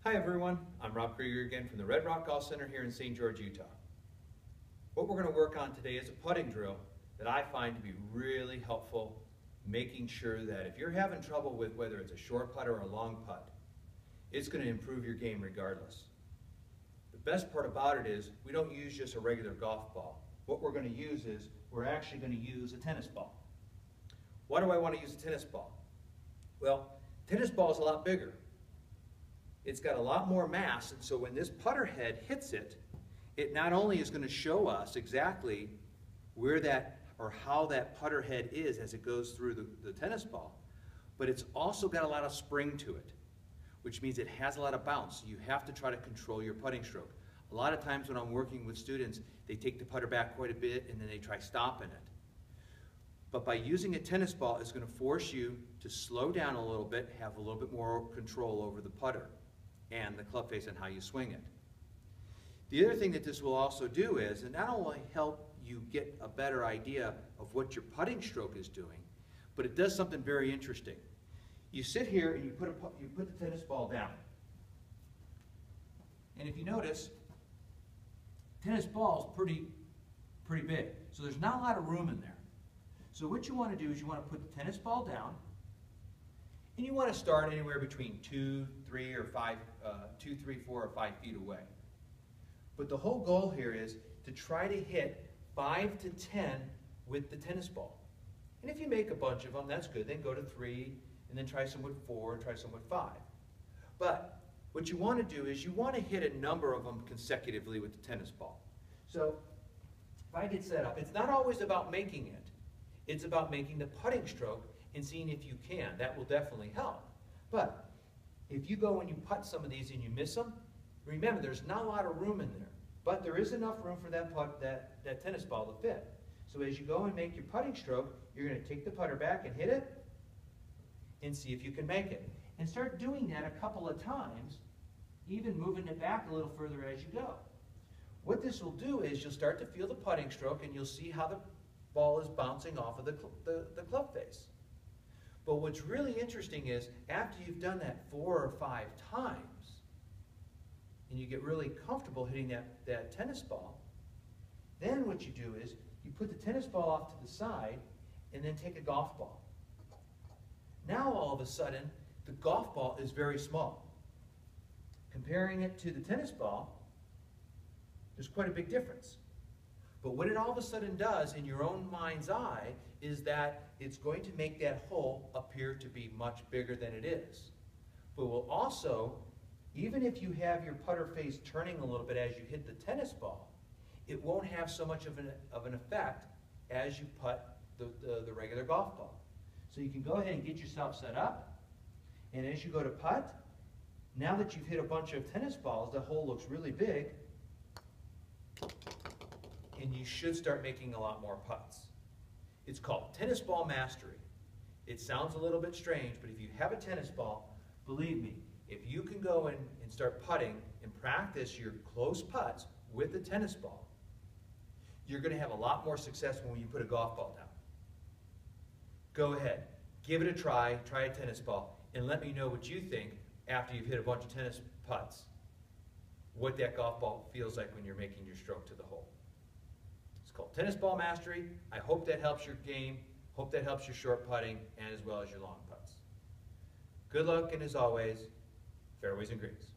Hi everyone, I'm Rob Krieger again from the Red Rock Golf Center here in St. George, Utah. What we're going to work on today is a putting drill that I find to be really helpful, making sure that if you're having trouble with whether it's a short putt or a long putt, it's going to improve your game regardless. The best part about it is we don't use just a regular golf ball. What we're going to use is we're actually going to use a tennis ball. Why do I want to use a tennis ball? Well, tennis ball is a lot bigger. It's got a lot more mass, and so when this putter head hits it, it not only is going to show us exactly where that or how that putter head is as it goes through the tennis ball, but it's also got a lot of spring to it, which means it has a lot of bounce. So you have to try to control your putting stroke. A lot of times when I'm working with students, they take the putter back quite a bit and then they try stopping it. But by using a tennis ball, it's going to force you to slow down a little bit, have a little bit more control over the putter and the club face and how you swing it. The other thing that this will also do is it not only help you get a better idea of what your putting stroke is doing, but it does something very interesting. You sit here and you put the tennis ball down. And if you notice, tennis ball is pretty big. So there's not a lot of room in there. So what you want to do is you want to put the tennis ball down, and you want to start anywhere between 2, 3, 4, or 5 feet away. But the whole goal here is to try to hit 5 to 10 with the tennis ball. And if you make a bunch of them, that's good. Then go to 3, and then try some with 4, and try some with 5. But what you want to do is you want to hit a number of them consecutively with the tennis ball. So if I get set up, it's not always about making it. It's about making the putting stroke and seeing if you can. That will definitely help. But if you go and you putt some of these and you miss them, remember there's not a lot of room in there. But there is enough room for that tennis ball to fit. So as you go and make your putting stroke, you're going to take the putter back and hit it and see if you can make it. And start doing that a couple of times, even moving it back a little further as you go. What this will do is you'll start to feel the putting stroke and you'll see how the ball is bouncing off of the club face. But what's really interesting is after you've done that 4 or 5 times and you get really comfortable hitting that tennis ball, then what you do is you put the tennis ball off to the side and then take a golf ball. Now all of a sudden the golf ball is very small. Comparing it to the tennis ball, there's quite a big difference. But what it all of a sudden does in your own mind's eye is that it's going to make that hole appear to be much bigger than it is. But will also, even if you have your putter face turning a little bit as you hit the tennis ball, it won't have so much of an effect as you putt the regular golf ball. So you can go ahead and get yourself set up, and as you go to putt, now that you've hit a bunch of tennis balls, the hole looks really big, and you should start making a lot more putts. It's called tennis ball mastery. It sounds a little bit strange, but if you have a tennis ball, believe me, if you can go and start putting and practice your close putts with the tennis ball, you're going to have a lot more success when you put a golf ball down. Go ahead, give it a try a tennis ball, and let me know what you think after you've hit a bunch of tennis putts, what that golf ball feels like when you're making your stroke to the hole. It's called Tennis Ball Mastery. I hope that helps your game, hope that helps your short putting, and as well as your long putts. Good luck, and as always, fairways and greens.